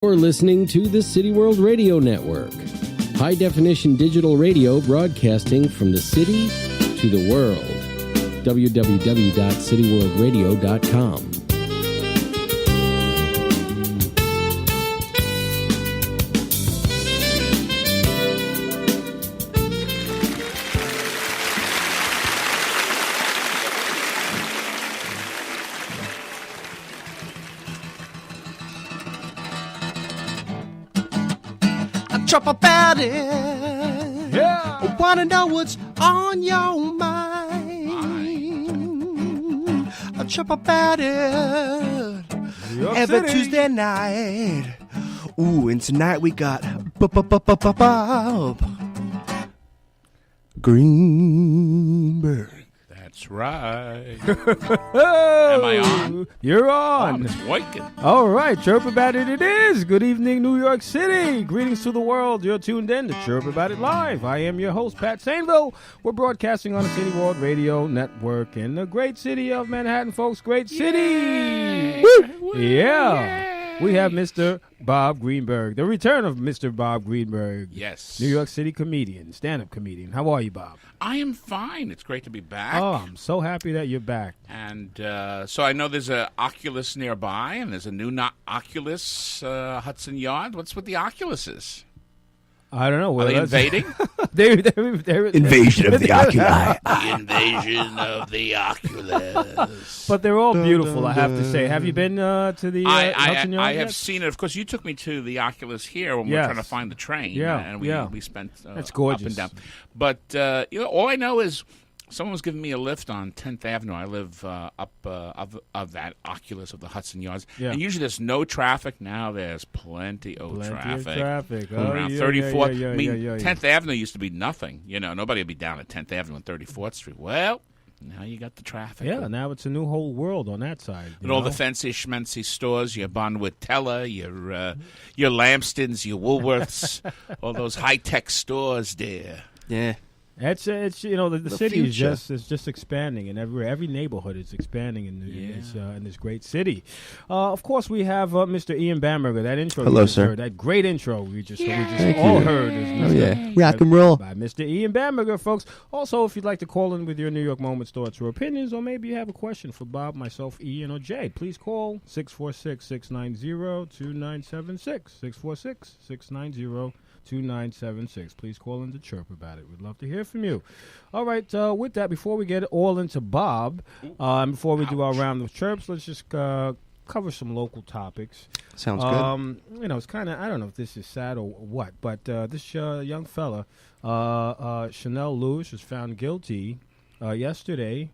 You're listening to the City World Radio Network, high-definition digital radio broadcasting from the city to the world. www.cityworldradio.com. Chirp about it. Yeah. I wanna know what's on your mind. I chirp about it. Every City. Tuesday night. Ooh, and tonight we got Bob Greenberg. That's right. Am I on? You're I'm on. just working. All right, Chirp About It it is. Good evening, New York City. Greetings to the world. You're tuned in to Chirp About It Live. I am your host, Pat Sainville. We're broadcasting on the City World Radio Network in the great city of Manhattan, folks. Great city. Woo. Yeah. We have Mr. Bob Greenberg, the return of Mr. Bob Greenberg. Yes. New York City comedian, stand-up comedian. How are you, Bob? I am fine. It's great to be back. Oh, I'm so happy that you're back. And so I know there's a Oculus nearby, and there's a new Oculus Hudson Yard. What's with the Oculuses? I don't know. Are they invading? They're Invasion of the Oculi. The invasion of the Oculus. But they're all beautiful, I have to say. Have you been to the Hudson Yard I have yet? seen it. Of course, you took me to the Oculus here when we Yes. were trying to find the train. Yeah, And yeah. we spent That's up gorgeous. and down. But all I know is someone was giving me a lift on 10th Avenue. I live up of that Oculus of the Hudson Yards. Yeah. And usually there's no traffic. Now there's plenty of traffic. traffic. Around yeah, 34th. Yeah, I mean, yeah. 10th Avenue used to be nothing. You know, nobody would be down at 10th Avenue and 34th Street. Well, now you got the traffic. Yeah, now it's a new whole world on that side. And all the fancy schmancy stores, your Bonwood Teller, your Lamstons, your Woolworths, all those high-tech stores there. Yeah. It's the city is future. just expanding, and every neighborhood is expanding in this great city. Of course, we have Mr. Ian Bamberger. That intro, Hello, you just sir. heard, that great intro we just Thank all you. heard. Is Oh, Mr. yeah. Rock and roll. By Mr. Ian Bamberger, folks. Also, if you'd like to call in with your New York moments, thoughts, or opinions, or maybe you have a question for Bob, myself, Ian, or Jay, please call 646-690-2976. 646-690-2976. Please call in to chirp about it. We'd love to hear from you. All right, with that, before we get all into Bob, before we do our round of chirps, let's just cover some local topics. Sounds good. It's kind of, I don't know if this is sad or what, but this young fella, Chanel Lewis, was found guilty yesterday.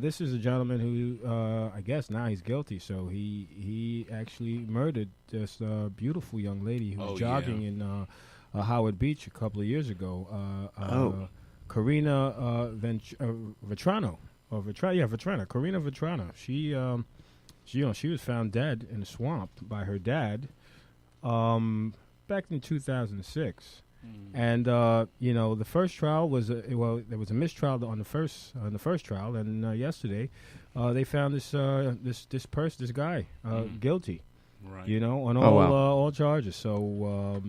This is a gentleman who, I guess now he's guilty, so he actually murdered this beautiful young lady who was jogging in Howard Beach a couple of years ago. Karina Vetrano. Karina Vetrano. She was found dead in a swamp by her dad back in 2006. And the first trial was there was a mistrial on the first trial, and yesterday they found this guy guilty. Right. On all charges. So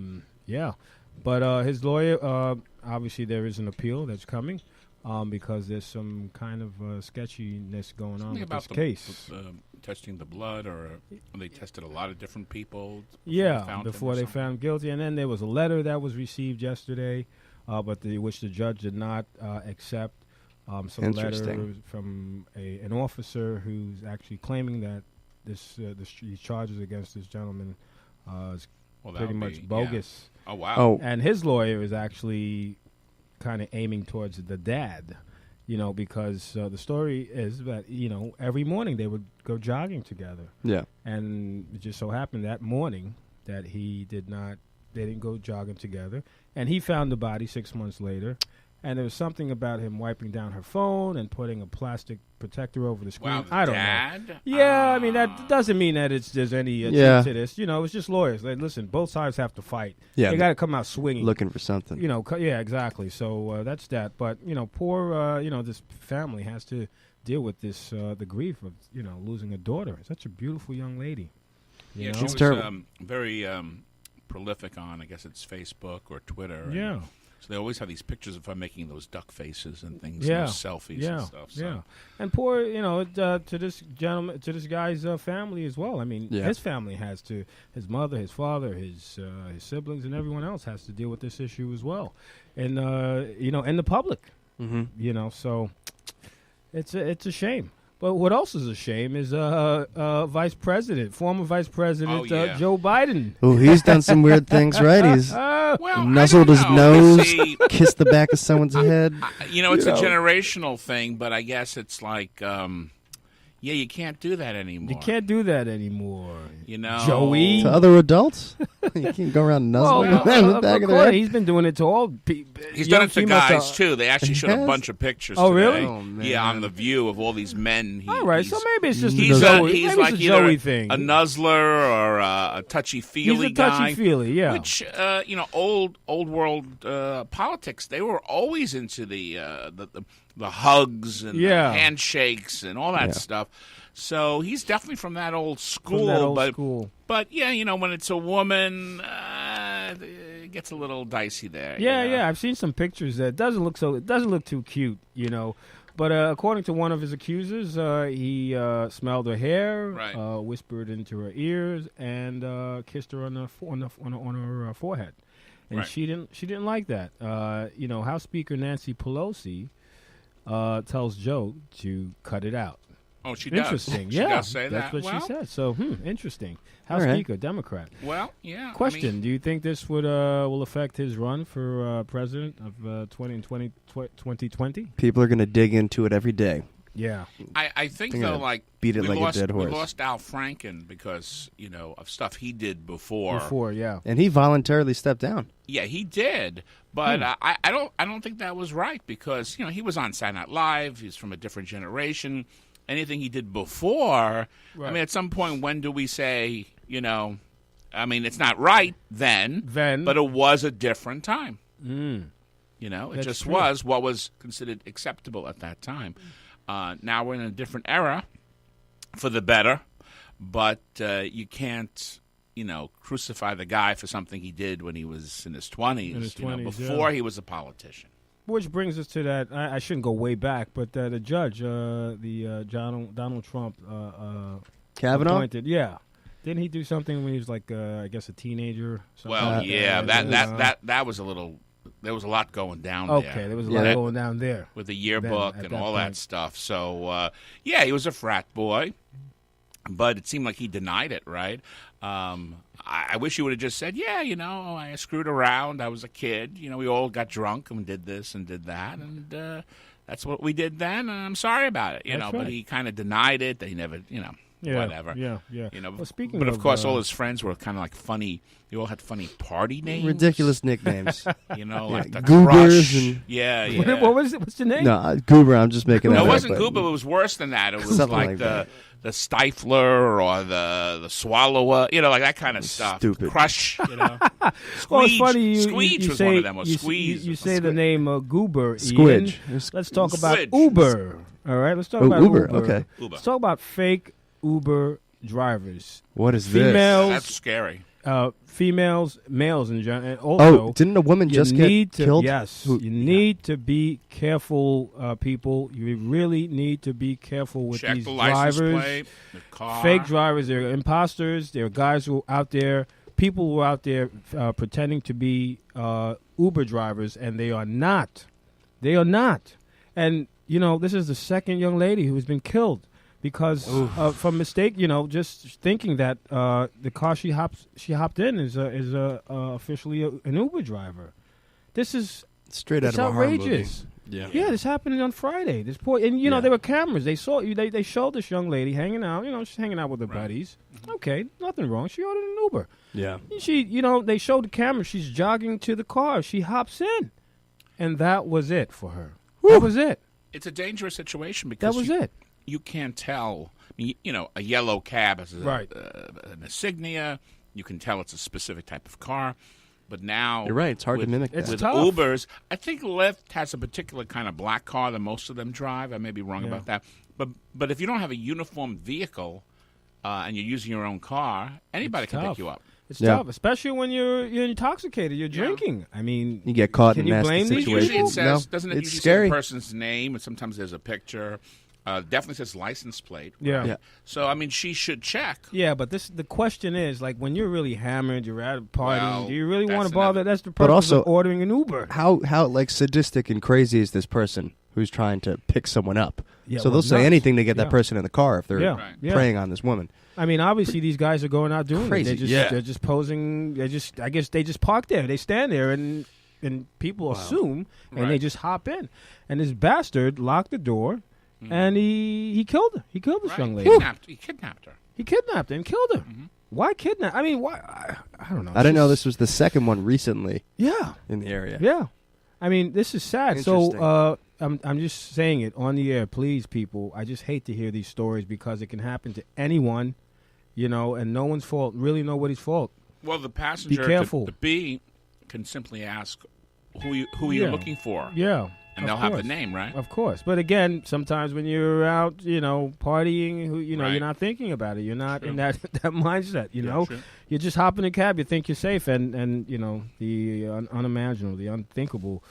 but his lawyer, obviously there is an appeal that's coming because there's some kind of sketchiness going on with this case. Testing the blood, or they tested a lot of different people. Before they found guilty, and then there was a letter that was received yesterday, which the judge did not accept. Some letter from an officer who's actually claiming that these charges against this gentleman is pretty much bogus. Yeah. Oh wow! Oh, And his lawyer is actually kind of aiming towards the dad. Because the story is that, every morning they would go jogging together. yeah. And it just so happened that morning that they didn't go jogging together. And he found the body 6 months later. And there was something about him wiping down her phone and putting a plastic protector over the screen. Wow, I don't dad? know. Yeah, I mean, that doesn't mean that there's any truth to this. It's just lawyers. Like, listen, both sides have to fight. Yeah, they got to come out swinging. Looking for something. Yeah, exactly. So that's that. But, poor, this family has to deal with this, the grief of, losing a daughter. Such a beautiful young lady. You Yeah, know? she was terrible. very prolific on, I guess it's Facebook or Twitter. Yeah. So they always have these pictures of her making those duck faces and things, Yeah. and those selfies Yeah, and stuff. So. yeah, and poor, to this gentleman, to this guy's family as well. I mean, Yeah. his family has to, his mother, his father, his siblings, and everyone else has to deal with this issue as well, and and the public, so it's a shame. But what else is a shame is former Vice President Oh, yeah. Joe Biden. Oh, he's done some weird things, right? He's Well, nuzzled I his don't know. nose, See, kissed the back of someone's head. it's a generational thing, but I guess it's like, you can't do that anymore. You can't do that anymore. Joey. To other adults? You can't go around nuzzling them in the back of the head. He's been doing it to all people. He's done it to guys, too. They actually showed a Yes? bunch of pictures Oh, today. really? Oh, man. Yeah, on The View of all these men. All right, so maybe it's just a He's, Joey. he's maybe like it's a either Joey thing. a nuzzler or a touchy-feely He's a guy. touchy-feely, yeah. Which, old world politics, they were always into the hugs and the handshakes and all that stuff. So he's definitely from that old school. But yeah, when it's a woman, it gets a little dicey there. Yeah. I've seen some pictures that it doesn't look too cute, But according to one of his accusers, he smelled her hair, whispered into her ears, and kissed her on her forehead. And she didn't like that. House Speaker Nancy Pelosi tells Joe to cut it out. Oh, she does. Interesting. She Yeah, does say that's that. what she said. So, interesting. House right. Speaker, Democrat. Well, yeah. Question: do you think this will affect his run for president of 2020? People are going to dig into it every day. Yeah. I think They're though, gonna like beat it we like a lost, dead horse. We lost Al Franken because of stuff he did before. Yeah. And he voluntarily stepped down. Yeah, he did, but I don't think that was right because he was on Saturday Night Live. He's from a different generation. Anything he did before, I mean, at some point, when do we say, I mean, it's not right then, but it was a different time. It That's just true. was what was considered acceptable at that time. Now we're in a different era for the better, but you can't, crucify the guy for something he did when he was in his 20s, In his 20s, before he was a politician. Which brings us to that. I shouldn't go way back, but the judge, Donald Trump, Kavanaugh? appointed. Yeah, didn't he do something when he was like, I guess, a teenager? Something Well, like yeah, that that was a little. There was a lot going down Okay, there was a lot going down there with the yearbook Then, at and that all point. that stuff. So he was a frat boy, but it seemed like he denied it. Right? I wish he would have just said, I screwed around. I was a kid. We all got drunk and did this and did that, and that's what we did then. And I'm sorry about it. That's But right. he kind of denied it. That he never, whatever. Yeah. Well, speaking But of of course, all his friends were kind of like funny. They all had funny party names. Ridiculous nicknames. Like the Goobers Crush. and- Yeah. what was it? What's the name? No, Goober, I'm just making that No, it up, wasn't but- Goober. It was worse than that. It was Something like like that. the Stifler or the Swallower. Like that kind of stuff. Stupid. Crush. Well, it's Squeege. funny Squeege was say, one of them. Or you, Squeeze. you say the name Goober. Squidge. Ian. Let's talk about Squidge. Uber. All right, let's talk Oh, about Uber, Uber. okay. Uber. Let's talk about fake Uber drivers. What is this? Females, That's scary. females, males in general, and also. Oh, didn't a woman you just need get to, killed? Yes, Who- you need to be careful, people. You really need to be careful with Check these the license drivers. plate, the car. Fake drivers. They're imposters. They're guys who are out there, people who are out there pretending to be Uber drivers, and they are not. They are not. And, this is the second young lady who has been killed because from mistake, just thinking that the car she hopped in is officially an Uber driver. This is Straight out it's of a horror movie. outrageous. Yeah. Yeah, this happened on Friday. This poor, and Yeah. there were cameras. They saw you. They showed this young lady hanging out. She's hanging out with her buddies. Okay, nothing wrong. She ordered an Uber. Yeah. She, they showed the camera. She's jogging to the car. She hops in, and that was it for her. That was it. It's a dangerous situation because That was it. You can't tell. I mean, a yellow cab has Right. An insignia. You can tell it's a specific type of car. But now You're right. It's hard to mimic It's that. with tough. Ubers, I think Lyft has a particular kind of black car that most of them drive. I may be wrong Yeah. about that. But if you don't have a uniform vehicle, and you're using your own car, anybody can pick you up. It's tough, especially when you're intoxicated. You're drinking. I mean, you get caught in a nasty situation. Usually it says, No, doesn't it it's usually scary. say the person's name, and sometimes there's a picture. Definitely says license plate. Yeah. So I mean, she should check. Yeah, but the question is, like, when you're really hammered, you're at a party. Well, do you really want that's to bother? another- That's the purpose also, of ordering an Uber. How like sadistic and crazy is this person who's trying to pick someone up? Yeah, so well, they'll say nuts. anything to get that Yeah. person in the car if they're Yeah. Right. Yeah. preying on this woman. I mean, obviously these guys are going out doing Crazy. it. They're just posing. I guess they just park there. They stand there and people assume and they just hop in. And this bastard locked the door and he killed her. He killed this young lady. He kidnapped her. He kidnapped her and killed her. Why kidnap? I mean, why? I don't know. I didn't know this was the second one recently Yeah. in the area. Yeah. I mean, this is sad. So I'm just saying it on the air. Please, people, I just hate to hear these stories because it can happen to anyone, and no one's fault. Really nobody's fault. Well, the passenger, Be careful. the B, can simply ask who you're looking for. Yeah. And of they'll have the course. name, right? Of course. But again, sometimes when you're out, partying, Right. you're not thinking about it. You're not in that mindset, True. You just hop in a cab, you think you're safe, and the unimaginable, the unthinkable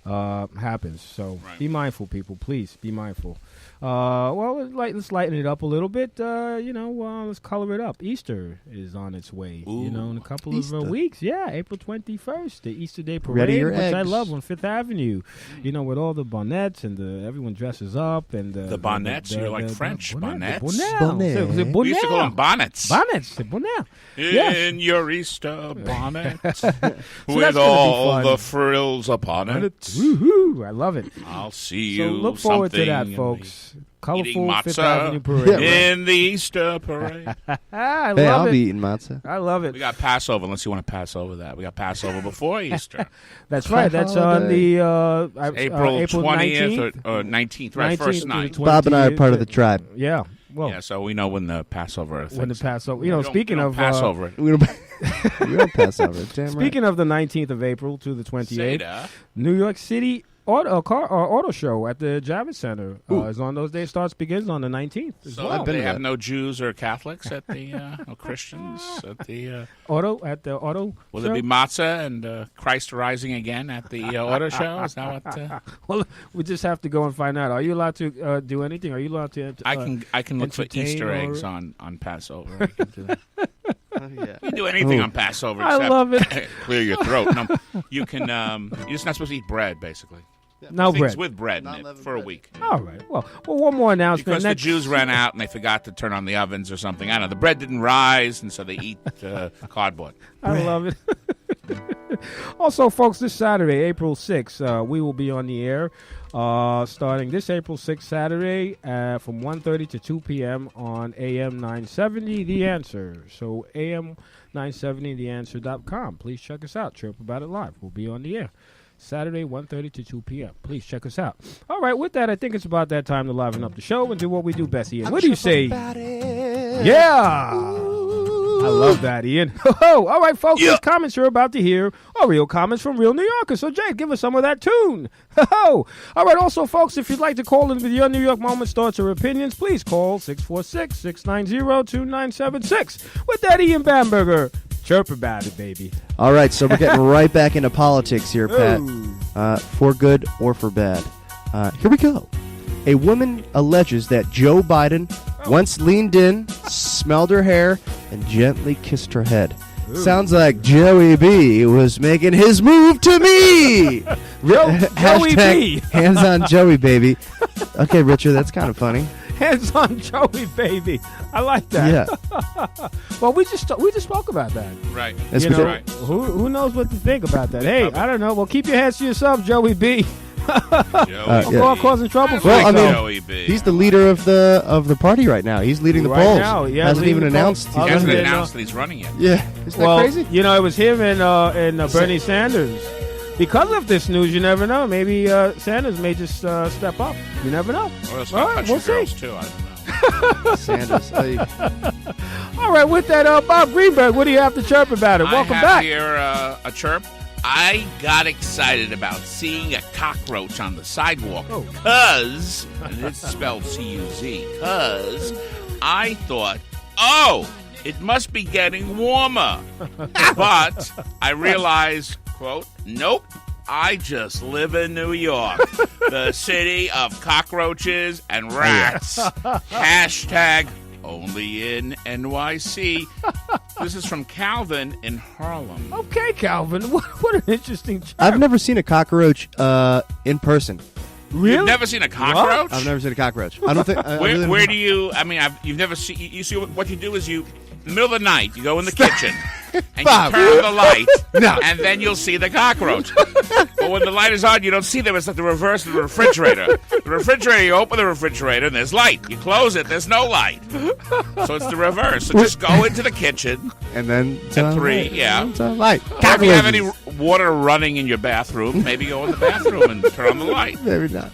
happens. So be mindful, people. Please be mindful. Well, let's lighten it up a little bit. Let's color it up. Easter is on its way. In a couple of weeks. Yeah, April 21st, the Easter Day parade, Ready your which I eggs. love on Fifth Avenue. With all the bonnets and everyone dresses up and The bonnets, you're like French. Bonnets. Bonnet. We used to call them bonnets. Bonnets. Bonnet. In your Easter bonnet, that's with gonna all be fun. the frills upon it. Woohoo! I love it. I'll see So you. look forward to that, something in folks. eating Colorful Fifth matzah Avenue parade. in the Easter parade. I Hey, love I'll it. be eating matzah. I love it. We got Passover, unless you want to pass over that. We got Passover before Easter. That's right. That's on the April 20th 19th. or 19th, right? 19th First to night. the Bob and I are 20th. part of the tribe. Yeah. Well, Yeah, so we know when the Passover when the things. Passover. We don't- Speaking we don't of Passover. We don't, we don't pass over it. Damn speaking of the 19th of April to the 28th, Seder. New York City auto show at the Javits Center is on those days. Begins on the 19th as So well. they to have that. no Jews or Catholics at the no Christians at the. Auto Will show? there be matzah and Christ rising again at the auto show? Is that what? Well, we just have to go and find out. Are you allowed to do anything? Are you allowed to? I can look for entertain Easter or- eggs on Passover. I can do that. Oh, yeah. You can do anything on Passover. I Except love it. clear your throat. No, you can. You're just not supposed to eat bread, basically. No Things bread. with bread in it Non-leavened for a bread. week. All right. Well, one more announcement. Because the Next- Jews ran out and they forgot to turn on the ovens or something. I don't know. The bread didn't rise, and so they eat cardboard. I love it. Also, folks, this Saturday, April 6th, we will be on the air starting this April 6th Saturday from 1:30 to 2 p.m. on AM 970, The Answer. So AM 970, TheAnswer.com. Please check us out. Chirp About It Live. We'll be on the air. Saturday, 1:30 to 2 p.m. Please check us out. All right, with that, I think it's about that time to liven up the show and do what we do best, Ian. What do you say? Yeah! I love that, Ian. All right, folks, these comments you're about to hear are real comments from real New Yorkers. So, Jay, give us some of that tune. All right, also, folks, if you'd like to call in with your New York moments, thoughts, or opinions, please call 646-690-2976. With that, Ian Bamberger. Chirp about it, baby. All right, so we're getting right back into politics here, Pat. For good or for bad. Here we go. A woman alleges that Joe Biden once leaned in, smelled her hair, and gently kissed her head. Sounds like Joey B was making his move to me. Joey B. Hands on Joey, baby. Okay, Richard, that's kind of funny. Hands on Joey, baby. I like that. Yeah. Well, we just spoke about that. Right. That's You what know, they- right. who knows what to think about that? Hey, I don't know. Well, keep your hands to yourself, Joey B. yeah. Go on causing trouble for Well, I yourself. mean, Joey B. He's the leader of the party right now. He's leading the Right polls. now, yeah, Hasn't leading even the announced. polls. He he's hasn't running. announced that he's running yet. Yeah. Isn't that Well, crazy? it was him and Bernie Sanders. Because of this news, you never know. Maybe Sanders may just step up. You never know. Or else All right, touch we'll the girls see. too. I don't know. Sanders. Hey. All right, with that, Bob Greenberg, what do you have to chirp about it? Welcome I have back. here a chirp. I got excited about seeing a cockroach on the sidewalk because, and it's spelled C-U-Z, because I thought oh, it must be getting warmer. But I realized, quote, nope, I just live in New York, the city of cockroaches and rats. Hashtag only in NYC. This is from Calvin in Harlem. Okay, Calvin. What an interesting chirp. I've never seen a cockroach in person. Really? You've never seen a cockroach? I've never seen a cockroach. I don't think. Where do you? I mean, you've never seen. You see what you do is you. In the middle of the night, you go in the kitchen and Bob. you turn on the light, No. and then you'll see the cockroach. But when the light is on, you don't see them. It's like the reverse of the refrigerator. The refrigerator, you open the refrigerator, and there's light. You close it, there's no light. So it's the reverse. So just go into the kitchen. And then At 3, yeah. It's on light. If you have any water running in your bathroom, maybe go in the bathroom and turn on the light. Maybe not.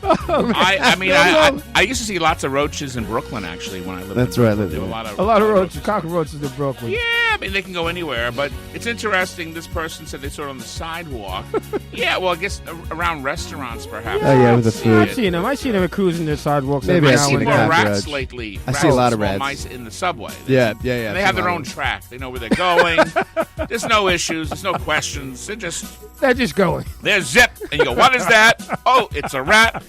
I used to see lots of roaches in Brooklyn, actually, when I lived That's in right. Brooklyn. There were A lot of roaches, cockroaches in Brooklyn. Yeah, I mean, they can go anywhere, but it's interesting. This person said they saw it on the sidewalk. Yeah, well, I guess around restaurants, perhaps. Oh, yeah, with the See food. I've it. seen them. I've seen them cruising their sidewalks. Maybe every I've now seen and a More then. cockroach. rats lately. I see a lot of small rats. mice in the subway. Yeah. They I've have seen their a lot own of them. track. They know where they're going. There's no issues. There's no questions. They're just going. They're zipped. And you go, what is that? Oh, it's a rat.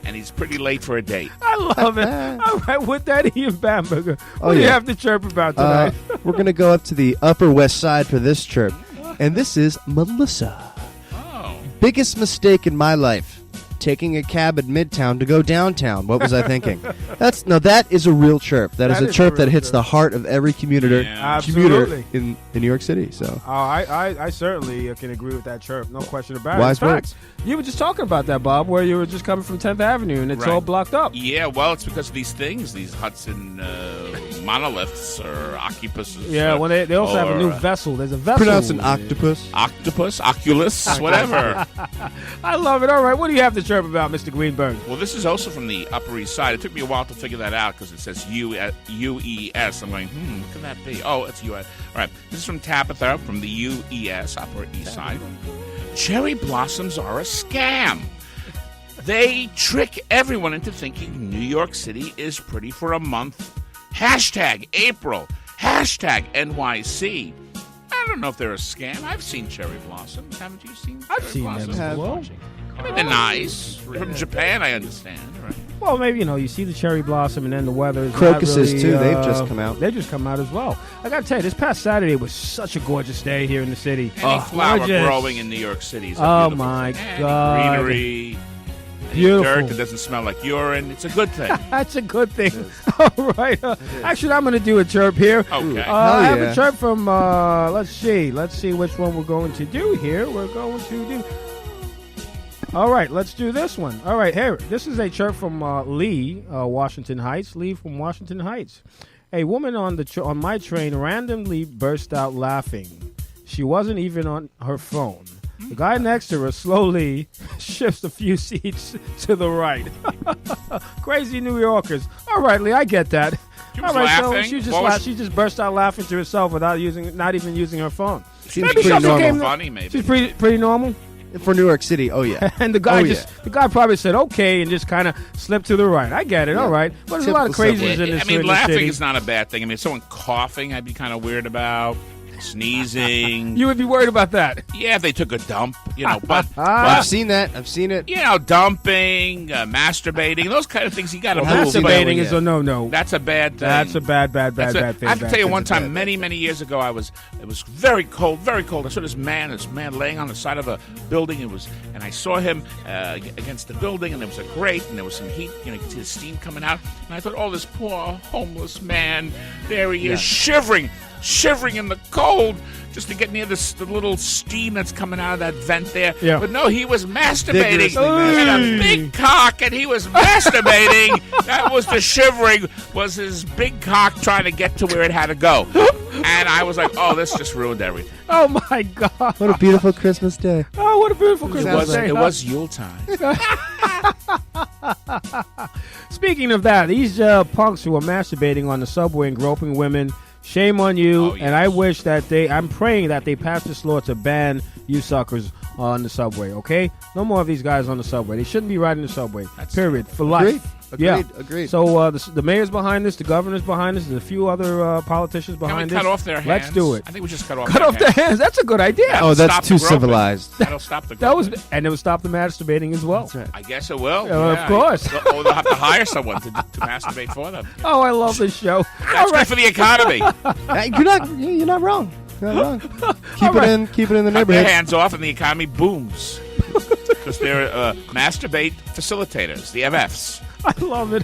And he's pretty late for a date. I love it. All right, with that, Ian Bamberger, what Oh, do you yeah. have to chirp about tonight? We're going to go up to the Upper West Side for this chirp. And this is Melissa. Oh. Biggest mistake in my life. Taking a cab at Midtown to go downtown. What was I thinking? That is a real chirp. That is a chirp a that real hits chirp. the heart of every commuter Yeah. Absolutely. in New York City. So I certainly can agree with that chirp. No question about it. Wise In fact, words. you were just talking about that, Bob, where you were just coming from 10th Avenue and it's Right. all blocked up. Yeah, well, it's because of these things, these Hudson monoliths or octopuses. Yeah, well, they also have a new or, vessel. There's a vessel. pronounce an octopus. octopus, oculus, whatever. I love it. All right, what do you have to chirp about, Mr. Greenberg? Well, this is also from the Upper East Side. It took me a while to figure that out because it says UES. I'm going, what could that be? Oh, it's US. All right, this is from Tabitha from the UES, Upper East Side. Cherry blossoms are a scam. They trick everyone into thinking New York City is pretty for a month. Hashtag April. Hashtag NYC. I don't know if they're a scam. I've seen cherry blossoms. Haven't you seen I've cherry seen them blossoms? as well. I mean, they're nice. From Japan, I understand. Right? Well, maybe, you see the cherry blossom and then the weather is Crocuses, not really, too. They've just come out. They just come out as well. I got to tell you, this past Saturday was such a gorgeous day here in the city. Any flower gorgeous. growing in New York City is a Oh, beautiful my thing. Any God. greenery, any Beautiful. dirt that doesn't smell like urine. It's a good thing. That's a good thing. All right. Actually, I'm going to do a chirp here. Okay. I have yeah. a chirp from, let's see which one we're going to do here. We're going to do, all right, let's do this one. All right, here, this is a chirp from Lee, Washington Heights. Lee from Washington Heights. A woman on my train randomly burst out laughing. She wasn't even on her phone. The guy next to her slowly shifts a few seats to the right. Crazy New Yorkers. All right, Lee, I get that. She was All right, laughing. so What was she just burst out laughing to herself without not even using her phone. Seems Maybe pretty she also normal. came- Funny, maybe. She's pretty normal. For New York City, oh yeah. And the guy Oh, the guy probably said okay and just kind of slipped to the right. I get it. All right, but there's a lot of Typical crazies subway. in this. I mean, in laughing the city. is not a bad thing. I mean, someone coughing, I'd be kind of weird about. Sneezing. You would be worried about that. Yeah, if they took a dump, but I've seen that. I've seen it. dumping, masturbating, those kind of things you got to Well, move. masturbating But Masturbating is a no. that's a bad thing. That's a bad That's thing. I have to bad tell you, thing. one That's a bad time, many years ago, it was very cold. I saw this man laying on the side of a building. And I saw him against the building, and there was a grate, and there was some heat. You could see the steam coming out. And I thought, oh, this poor homeless man, there he is, shivering in the cold, just to get near the little steam that's coming out of that vent there. Yeah. But no, he was masturbating. Vigorously He had a masturbating. big cock, and he was masturbating. That was the shivering, was his big cock trying to get to where it had to go. And I was like, oh, this just ruined everything. Oh my God! What a beautiful Christmas day. Oh, what a beautiful Christmas day! It was Yuletide. Speaking of that, these punks who are masturbating on the subway and groping women, shame on you. Oh, yes. And I wish that I'm praying that they pass this law to ban you suckers on the subway, okay? No more of these guys on the subway. They shouldn't be riding the subway, period, for life. Agreed. So the mayor's behind this, the governor's behind this, there's a few other politicians behind this. Cut off their hands? Let's do it. I think we just cut off their hands. That's a good idea. That's too civilized. That'll stop the groping. And it will stop the masturbating as well. That's right. I guess it will. Of course. Or they'll have to hire someone to masturbate for them. Oh, I love this show. That's good for the economy. You're not wrong. You're not wrong. Keep it in the Cut neighborhood. their hands off and the economy booms. Because they're masturbate facilitators, the MFs. I love it.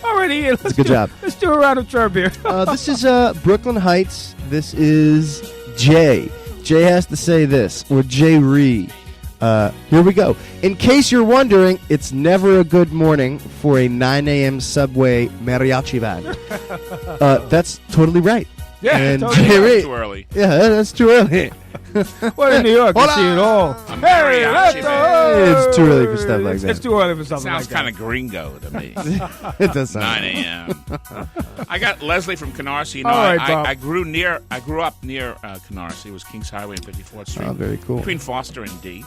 All right, Ian. Good job. Let's do a round of Chirp here. This is Brooklyn Heights. This is Jay. Jay has to say this, or Jay Ree. Here we go. In case you're wondering, it's never a good morning for a 9 a.m. subway mariachi band. That's totally right. Yeah, and totally Jay Ree, Too early. yeah, that's too early. Well, in New York, you see it all. A mariachi band. It's too early for stuff like that. It's too early for something like Sounds that. kind of gringo to me. It does sound 9 a.m. I got Leslie from Canarsie. You know, All right, Bob. I grew up near Canarsie. It was Kings Highway and 54th Street. Oh, very cool. Between Foster and D.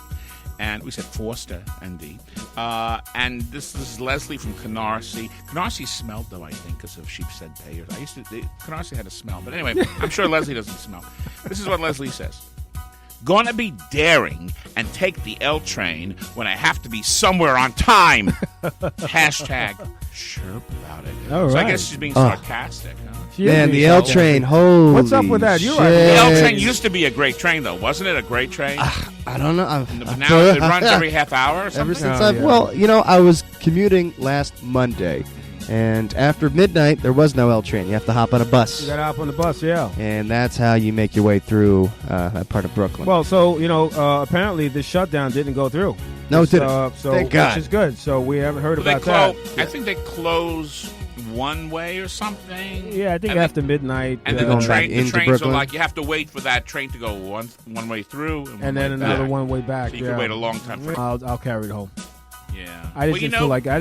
And we said Forster and D. And this is Leslie from Canarsie. Canarsie smelled, though, I think, because of Sheepshead Bay. Canarsie had a smell. But anyway, I'm sure Leslie doesn't smell. This is what Leslie says. Gonna be daring and take the L train when I have to be somewhere on time. Hashtag chirp about it. All so right. I guess she's being sarcastic. Huh? Man, the L train, holy What's up with that? You're shit. right. The L train used to be a great train, though. Wasn't it a great train? I don't know. But now it runs every half hour or something? Ever since Oh, yeah. I was commuting last Monday, and after midnight, there was no L train. You have to hop on a bus. You got to hop on the bus, yeah. And that's how you make your way through that part of Brooklyn. Well, so, apparently this shutdown didn't go through. No, it didn't. Thank God. Which is good. So we haven't heard Well, about that. I think they close one way or something. Yeah, I think after midnight. And They're then going back the into trains Brooklyn. are like, you have to wait for that train to go one way through. And then way another back. one way back. So you yeah. can wait a long time. For I'll carry it home. Yeah. I didn't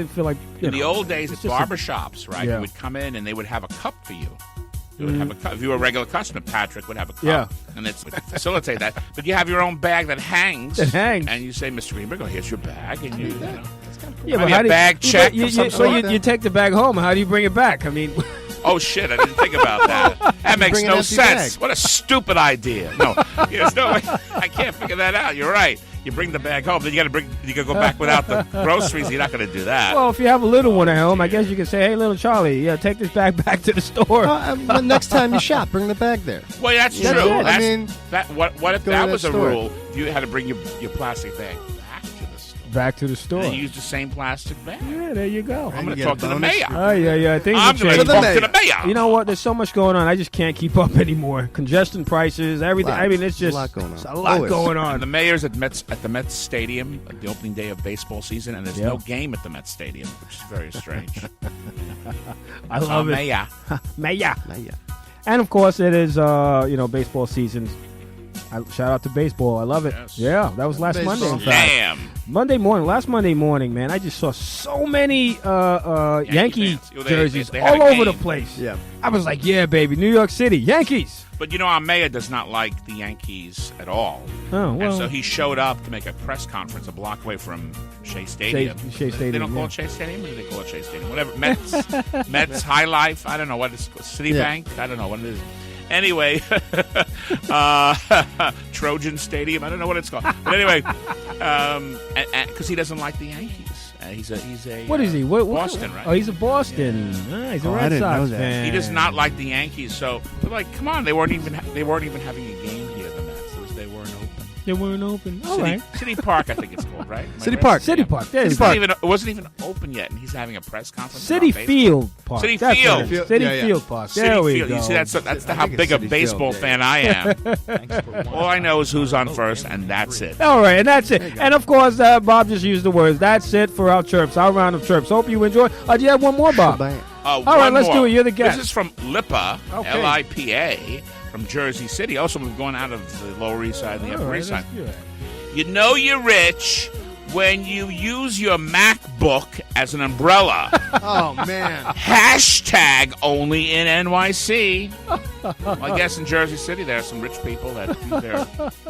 feel like in the old days at it's just barbershops, right? Yeah. You would come in and they would have a cup for you. They would have a cup. If you were a regular customer, Patrick would have a cup. Yeah. And it would facilitate that. But you have your own bag that hangs. It hangs. And you say, Mr. Greenberg, here's your bag. And you know. Yeah, Maybe how a do bag check of some sort. you take the bag home. How do you bring it back? I mean, Oh, shit, I didn't think about that. That makes Bring an no empty sense. bag. What a stupid idea. No, there's no way. I can't figure that out. You're right. You bring the bag home, then you got to go back without the groceries. You're not going to do that. well, if you have a little one at home, I guess you can say, "Hey, little Charlie, take this bag back to the store." Well, next time you shop, bring the bag there. Well, that's That's true. it. That's, I mean, what if go to that that was a store. rule? You had to bring your plastic bag back to the store. Back to the store. And you use the same plastic bag. Yeah, there you go. I'm going to get talk a to the bonus. mayor. Oh yeah. Things I'm have going to changed. talk to the mayor. You know what? There's so much going on. I just can't keep up anymore. Congestion prices, everything. I mean, it's just a lot going on. it's a lot Always. going And on. the mayor's at the Mets Stadium at the opening day of baseball season, and there's Yeah. no game at the Mets Stadium, which is very strange. I love it. Mayor. Mayor. Yeah. And of course, it is baseball season. Shout out to baseball. I love it. Yes. Yeah, that was last Baseball. Monday. In fact, Damn. last Monday morning, man, I just saw so many Yankee fans. Well, jerseys they had all a over the game. place. Yeah. I was like, yeah, baby, New York City, Yankees. But you know, our mayor does not like the Yankees at all. Oh, well. And so he showed up to make a press conference a block away from Shea Stadium. Shea Stadium, They don't call yeah. it Shea Stadium? Or do they call it Shea Stadium? Whatever. Mets High Life. I don't know what it's called. Citibank. I don't know what it is. Anyway, Trojan Stadium. I don't know what it's called. But anyway, because he doesn't like the Yankees. He's a What is he? What Boston, kind- right? Oh, he's a Boston. Ah, he's a Oh, I Red didn't Sox know that. fan. He does not like the Yankees. So we're like, come on, they weren't even having a game here. The Mets. They weren't open. They weren't open. All right. City Park, I think it's called, right? Am I City right? Park. City Park. There you It go. wasn't even open yet, and he's having a press conference. City about baseball. Field Park. City That's Field. what it is. City Yeah, yeah. Field Park. City There we Field. go. You see, that's I how think big it's a City baseball Field, fan I am. All I know is who's on first, and that's it. All right, and that's it. And of course, Bob just used the words. That's it for our chirps, our round of chirps. Hope you enjoy. Do you have one more, Bob? All right, let's do it. You're the guest. This is from Lipa, Okay. L-I-P-A, from Jersey City. Also, we're going out of the Lower East Side and the All Upper right, East Side. let's do it. You know you're rich when you use your MacBook as an umbrella. Oh, man. Hashtag only in NYC. Well, I guess in Jersey City there are some rich people that use their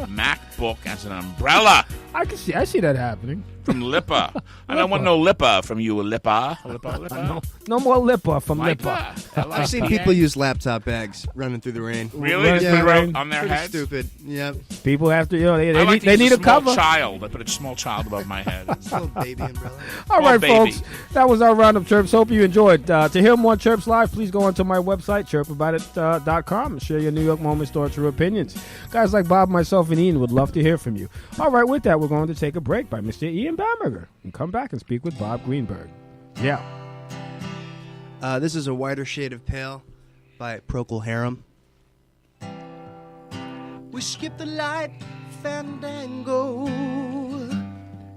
MacBook as an umbrella. I see that happening. From Lipa. I don't want no Lipa from you, Lipa. Lipa. No more Lipa from Lipa. I've seen people use laptop bags running through the rain. Really? Yeah, Just put it right. on their Pretty heads? stupid. Yep. People have to, they need a a cover. Child. I put a small child above my head. Little baby umbrella. All right, baby. folks. That was our round of Chirps. Hope you enjoyed. To hear more Chirps live, please go onto my website, chirpaboutit.com, and share your New York moments, thoughts, or opinions. Guys like Bob, myself, and Ian would love to hear from you. All right, with that, we're going to take a break by Mr. Ian Bamberger and come back and speak with Bob Greenberg. Yeah. This is A Whiter Shade of Pale by Procol Harum. We skip the light fandango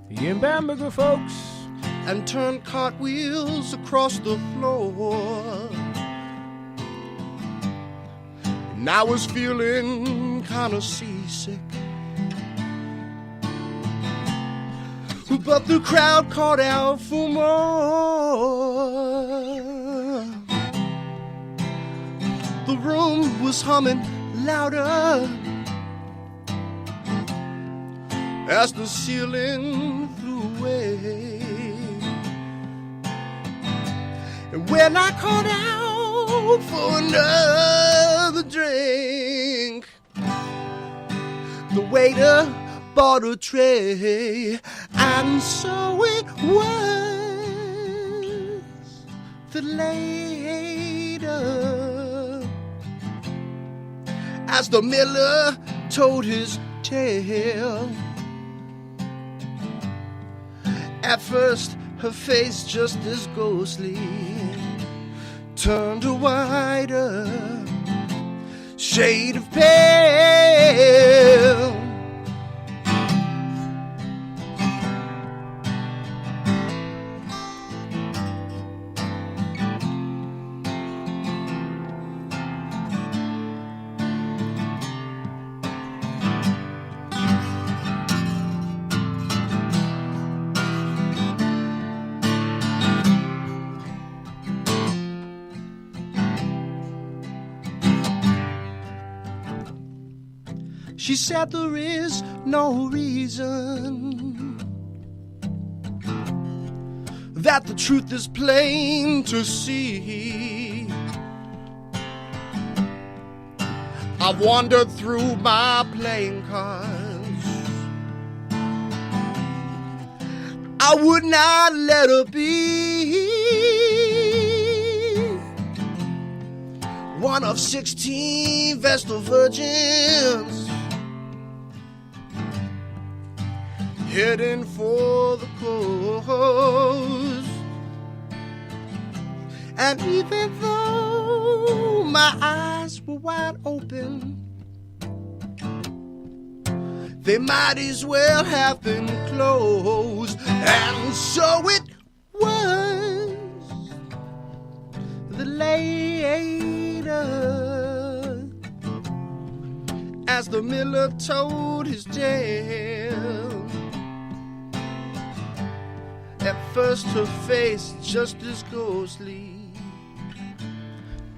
Ian Bamberger, folks. and turn cartwheels across the floor. And I was feeling kind of seasick, but the crowd called out for more. The room was humming louder as the ceiling flew away. And when I called out for another drink, the waiter bought a tray, and so it was that later, as the miller told his tale, at first her face just as ghostly turned a whiter shade of pale. She said there is no reason, that the truth is plain to see. I've wandered through my playing cards, I would not let her be one of 16 Vestal virgins heading for the coast. And even though my eyes were wide open, they might as well have been closed. And so it was the later, as the miller told his tale. At first her face just as ghostly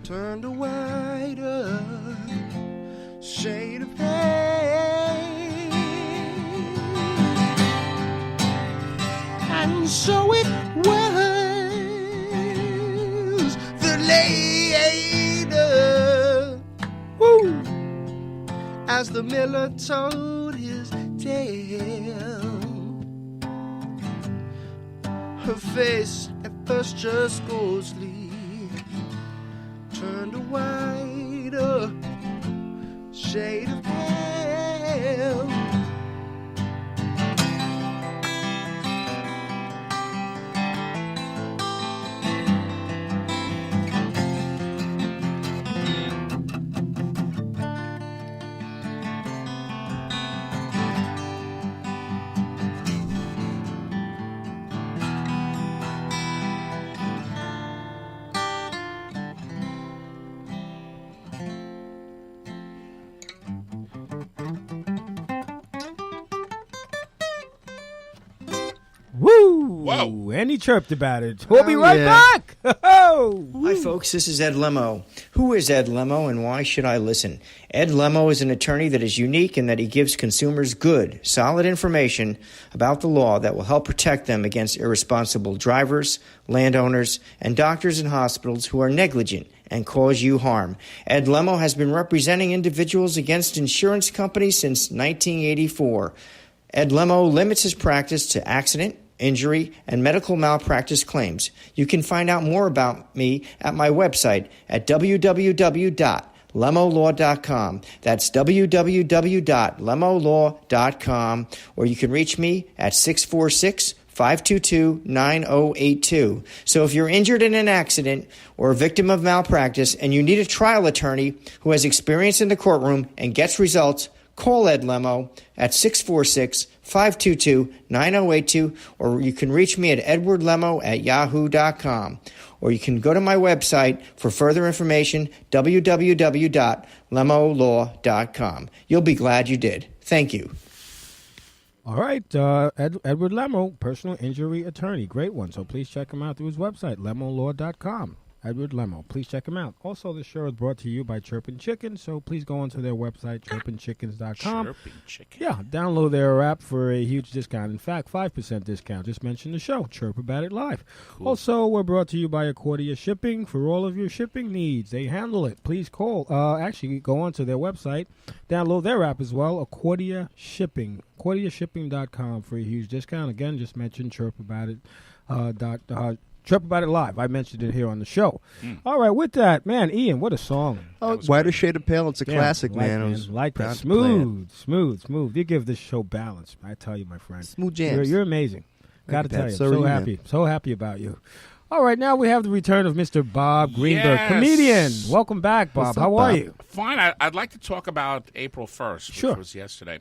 turned a whiter shade of pale. And so it was the later, woo, as the miller told his tale. Her face at first just ghostly turned a whiter shade of pale. Woo! Whoa. And he chirped about it. We'll be right back. Lemo! Hi, folks. This is Ed Lemo. Who is Ed Lemo and why should I listen? Ed Lemo is an attorney that is unique in that he gives consumers good, solid information about the law that will help protect them against irresponsible drivers, landowners, and doctors and hospitals who are negligent and cause you harm. Ed Lemo has been representing individuals against insurance companies since 1984. Ed Lemo limits his practice to accident, injury, and medical malpractice claims. You can find out more about me at my website at www.lemolaw.com. That's www.lemolaw.com, or you can reach me at 646-522-9082. So if you're injured in an accident or a victim of malpractice and you need a trial attorney who has experience in the courtroom and gets results, call Ed Lemo at 646-522-9082, or you can reach me at edwardlemo@yahoo.com. Or you can go to my website for further information, www.lemolaw.com. You'll be glad you did. Thank you. All right, Edward Lemo, personal injury attorney. Great one. So please check him out through his website, lemolaw.com. Edward Lemo. Please check him out. Also, the show is brought to you by Chirp and Chicken, so please go onto their website, chirpandchickens.com. Chirp and Chicken. Yeah, download their app for a huge discount. In fact, 5% discount. Just mention the show, Chirp About It Live. Cool. Also, we're brought to you by Accordia Shipping for all of your shipping needs. They handle it. Please call. Actually, go onto their website, download their app as well, Accordia Shipping. AccordiaShipping.com for a huge discount. Again, just mention Chirp About It. Chirp About It Live. I mentioned it here on the show. All right, with that, man, Ian, what a song. Oh, Whiter Shade of Pale. It's a classic, man. It was like that. proud to play it. Smooth. You give this show balance. I tell you, my friend. Smooth jams. You're amazing. Got to you, tell Pat. you. So are So you, man. happy. So happy about you. All right, now we have the return of Mr. Bob Greenberg, Yes. comedian. Welcome back, Bob. What's up, How are Bob? you? Fine. I'd like to talk about April 1st, which Sure. was yesterday.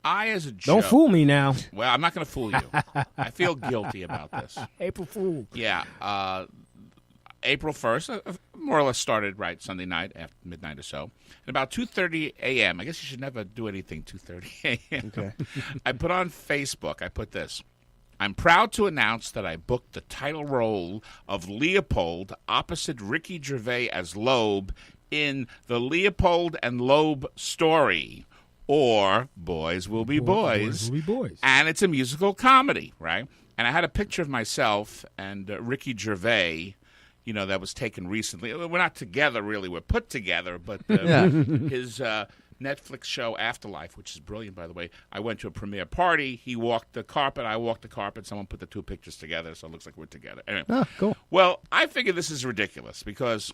I, as a joke... Don't fool me now. Well, I'm not going to fool you. I feel guilty about this. April Fool. Yeah. April 1st, more or less started right Sunday night after midnight or so. At about 2:30 a.m., I guess you should never do anything 2:30 a.m. Okay. I put on Facebook, I put this. I'm proud to announce that I booked the title role of Leopold opposite Ricky Gervais as Loeb in the Leopold and Loeb story, or Boys Will Be Boys. Boys Will Be Boys. And it's a musical comedy, right? And I had a picture of myself and Ricky Gervais, you know, that was taken recently. We're not together, really. We're put together, but his Netflix show Afterlife, which is brilliant, by the way. I went to a premiere party. He walked the carpet. I walked the carpet. Someone put the two pictures together, so it looks like we're together. Anyway, Oh, cool. well, I figure this is ridiculous because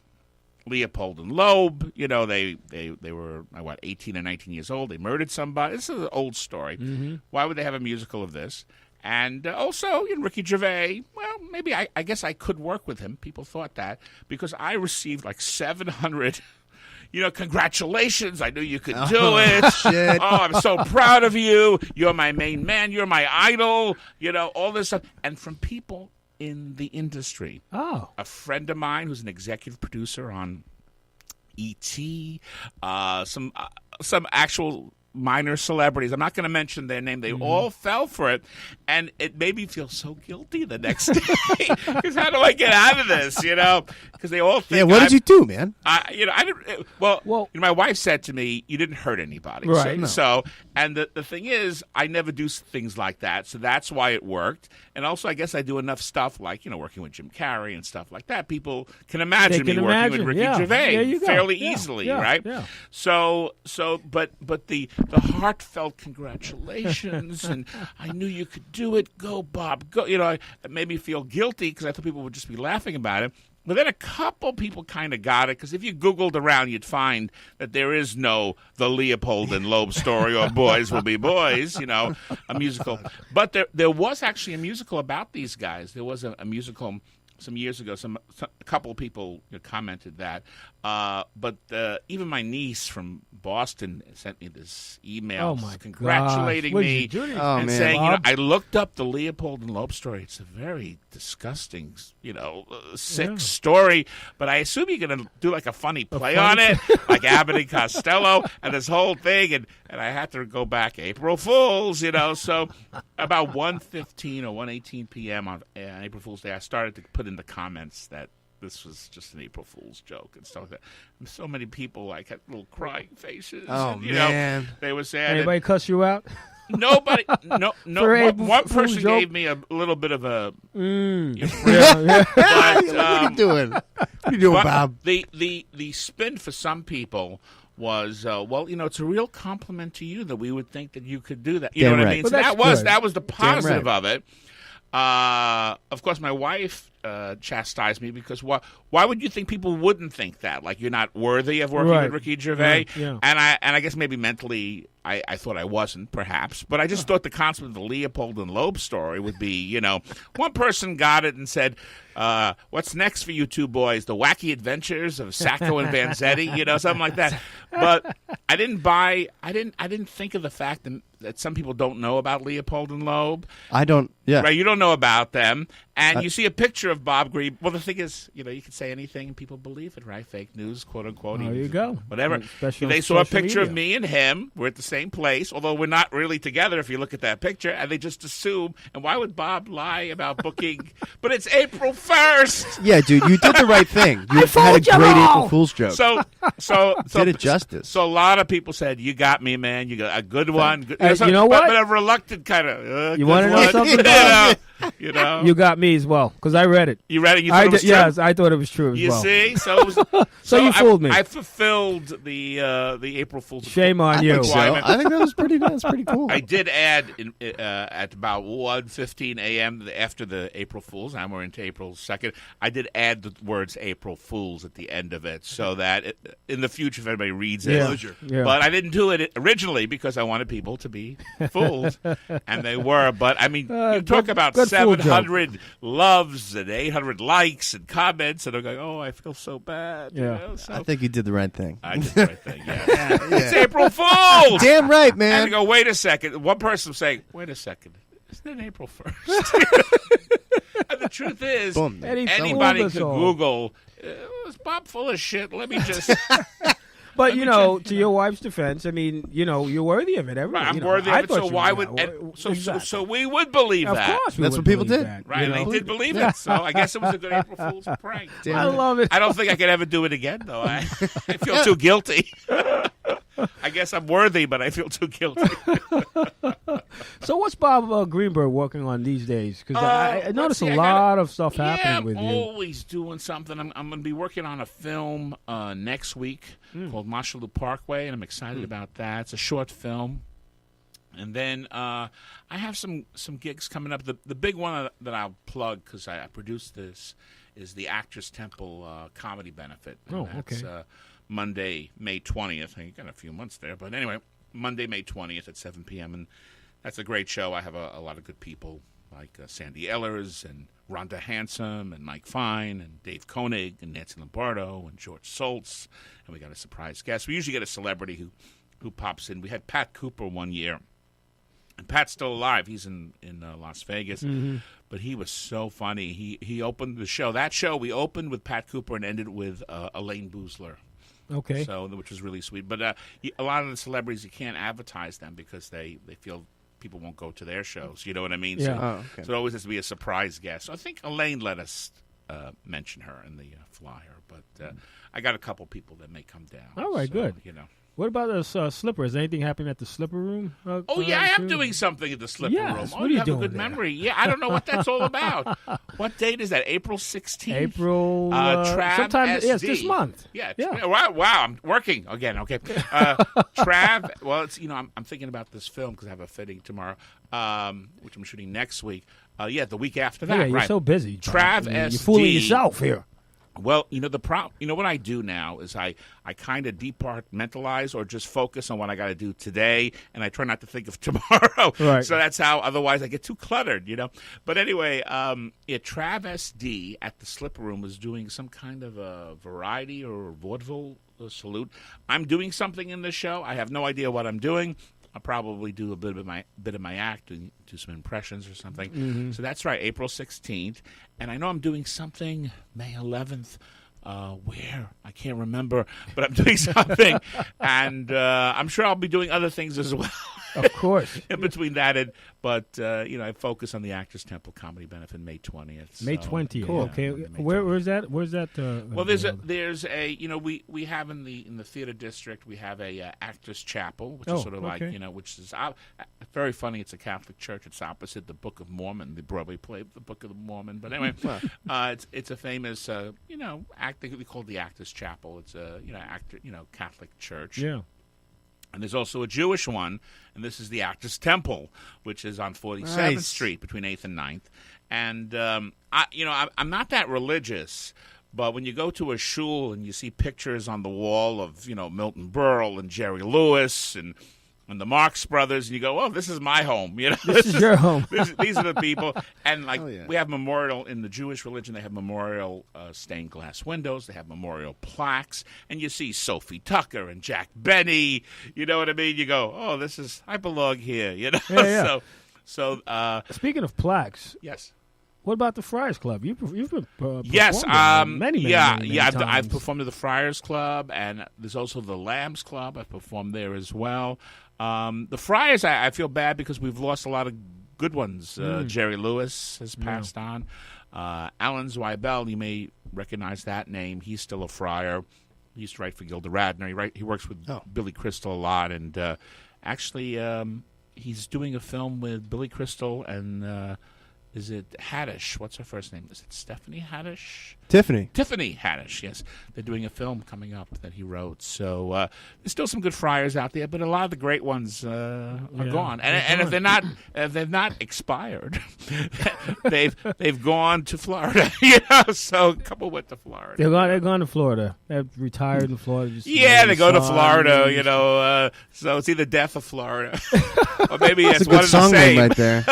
Leopold and Loeb, you know, they were, 18 and 19 years old. They murdered somebody. This is an old story. Mm-hmm. Why would they have a musical of this? And also, you know, Ricky Gervais, well, maybe I guess I could work with him. People thought that because I received like 700, you know, congratulations. I knew you could do it. Shit. Oh, I'm so proud of you. You're my main man. You're my idol. You know, all this stuff. And from people in the industry. Oh. A friend of mine who's an executive producer on E.T., some actual minor celebrities. I'm not going to mention their name. They all fell for it, and it made me feel so guilty the next day. Because how do I get out of this? You know, because they all think. Yeah, what did you do, man? I didn't. Well, you know, my wife said to me, "You didn't hurt anybody." Right. So, and the thing is, I never do things like that, so that's why it worked. And also, I guess I do enough stuff like, you know, working with Jim Carrey and stuff like that. People can imagine me working with Ricky Gervais There you go. fairly Yeah. easily, Yeah. right? Yeah. So, but the heartfelt congratulations, and I knew you could do it. Go, Bob, go. You know, it made me feel guilty because I thought people would just be laughing about it. But then a couple people kind of got it, because if you Googled around, you'd find that there is no The Leopold and Loeb story or Boys Will Be Boys, you know, a musical. But there was actually a musical about these guys. There was a musical some years ago. A couple of people commented that. But even my niece from Boston sent me this email congratulating me and saying, Bob? I looked up the Leopold and Loeb story. It's a very disgusting, sick story. But I assume you're going to do like a funny play on it, like Abbott and Costello and this whole thing. And I had to go back April Fools, So about 1:15 or 1:18 p.m. on April Fool's Day, I started to put in the comments that this was just an April Fool's joke and stuff like that. And so many people like had little crying faces. Oh, and, you man. know, they were sad. Anybody cuss you out? Nobody. No. One person joke? gave me a little bit of a. Yeah. But, What are you doing? What are you doing, but Bob? the spin for some people was, well, you know, it's a real compliment to you that we would think that you could do that. You Damn know what right. I mean? Well, So that's that good. was the positive right. of it. Of course, my wife chastised me because why would you think people wouldn't think that? Like you're not worthy of working Right. with Ricky Gervais? Right, yeah. And I guess maybe mentally I thought I wasn't, perhaps. But I just thought the concept of the Leopold and Loeb story would be, you know, one person got it and said, what's next for you two boys? The Wacky Adventures of Sacco and Vanzetti, you know, something like that. But I didn't think of the fact that some people don't know about Leopold and Loeb. I don't. Yeah. Right, you don't know about them, and you see a picture of Bob Greenberg. Well, the thing is, you know, you can say anything and people believe it, right? Fake news, quote unquote. There you go. Whatever. Especially on They saw a social picture of media. me and him. We're at the same place, although we're not really together. If you look at that picture, and they just assume. And why would Bob lie about booking? But it's April 1st. Yeah, dude, you did the right thing. You had a fooled you great all. April Fool's joke. So Did it justice. So a lot of people said, "You got me, man. You got a good one." Good, You know what? But a reluctant kind of. You wanna know something, Bob? You know. You got me as well because I read it. You read it? You thought it was true? Yes, I thought it was true as You well. see, so it was, So you fooled me. I fulfilled the April Fool's. Shame on I you. think so. requirement. I think that was pretty. That's pretty cool. I did add at about 1:15 a.m. after the April Fools. And we're into April 2nd. I did add the words April Fools at the end of it, so that in the future, if anybody reads it, Yeah. but I didn't do it originally because I wanted people to be fooled, and they were. But I mean, you talk about good fool joke. 700 loves and 800 likes and comments, and I'm going, oh, I feel so bad. You Yeah. know? So I think you did the right thing. I did the right thing. Yeah. It's April Fools. Damn right, And man. I go, wait a second. One person was saying, wait a second. Isn't it April 1st? And the truth is, Boom. And he anybody fooled us could all. Google, is Bob full of shit? Let me just. But, you know, check. to your wife's defense, I mean, you know, you're worthy of it. I'm you know, worthy I of it, thought so you why were. would. And Exactly. so we would believe Of that. course we That's would what people believe did. that, Right, you and know? they did believe it. So I guess it was a good April Fool's prank. I love it. I don't think I could ever do it again, though. I feel too guilty. I guess I'm worthy, but I feel too guilty. So what's Bob Greenberg working on these days? Because I let's noticed see, a I lot of stuff Yeah, happening I'm with you. always doing something. I'm going to be working on a film next week called Marshalltown Parkway, and I'm excited about that. It's a short film. And then I have some gigs coming up. The big one that I'll plug, because I produced this, is the Actors Temple Comedy Benefit. And Oh, that's, okay. Monday, May 20th. I got a few months there. But anyway, Monday, May 20th at 7 p.m. And that's a great show. I have a lot of good people like Sandy Ellers and Rhonda Handsome and Mike Fine and Dave Koenig and Nancy Lombardo and George Soltz. And we got a surprise guest. We usually get a celebrity who pops in. We had Pat Cooper one year. And Pat's still alive. He's in Las Vegas. But he was so funny. He opened the show. That show, we opened with Pat Cooper and ended with Elaine Boozler. Okay. So, which was really sweet. But a lot of the celebrities, you can't advertise them because they feel people won't go to their shows. You know what I mean? Yeah. So, Oh, okay. so it always has to be a surprise guest. So I think Elaine let us mention her in the flyer. But I got a couple people that may come down. All right, So, good. You know. What about the Slipper? Is anything happening at the Slipper Room? Oh, yeah, I am too? doing something at the Slipper Yes, Room. what Oh, are you you have a doing good there? memory. Yeah, I don't know what that's all about. What date is that? April 16th? April. Trav sometime. Yes, SD. this month. Yeah. Yeah. Wow, I'm working again. Okay. Trav, well, it's I'm thinking about this film because I have a fitting tomorrow, which I'm shooting next week. The week after that. Yeah, you're right. so busy. Trav You're SD. fooling yourself here. Well, what I do now is I kind of departmentalize or just focus on what I got to do today, and I try not to think of tomorrow. Right. So that's how. Otherwise, I get too cluttered, you know. But anyway, Trav SD at the Slipper Room was doing some kind of a variety or vaudeville salute. I'm doing something in the show. I have no idea what I'm doing. I'll probably do a bit of my act and do some impressions or something. Mm-hmm. So that's right, April 16th. And I know I'm doing something May 11th. Where? I can't remember, but I'm doing something. And I'm sure I'll be doing other things as well. Of course. In between that and, I focus on the Actors Temple Comedy Benefit May 20th. May 20th. Cool. Okay. Where's that? Where's that? Well, there's a we have in the theater district, we have a Actors Chapel, which is sort of like, which is very funny. It's a Catholic church. It's opposite the Book of Mormon, the Broadway play, the Book of Mormon. But anyway, it's a famous we call it the Actors Chapel. It's a Catholic church. Yeah. And there's also a Jewish one, and this is the Actors Temple, which is on 47th Street between 8th and 9th. And I'm not that religious, but when you go to a shul and you see pictures on the wall of Milton Berle and Jerry Lewis and the Marx Brothers, and you go, "Oh, this is my home." This is your home. These are the people, and we have memorial in the Jewish religion. They have memorial stained glass windows. They have memorial plaques, and you see Sophie Tucker and Jack Benny. You know what I mean? You go, "Oh, I belong here." Yeah. So speaking of plaques, yes. What about the Friars Club? You've been yes, many I've times. performed at the Friars Club, and there's also the Lambs Club. I've performed there as well. The Friars, I feel bad because we've lost a lot of good ones. Jerry Lewis has passed on. Alan Zweibel, you may recognize that name. He's still a friar. He used to write for Gilda Radner. He works with Billy Crystal a lot, and actually he's doing a film with Billy Crystal and is it Haddish? What's her first name? Is it Stephanie Haddish? Tiffany Haddish, yes. They're doing a film coming up that he wrote. So there's still some good friars out there, but a lot of the great ones are gone. And if they're not expired, they've gone to Florida. So a couple went to Florida. They're gone to Florida. They're retired in Florida. They go to Florida. So it's either death or Florida, or maybe it's a one good of song the same. name right there.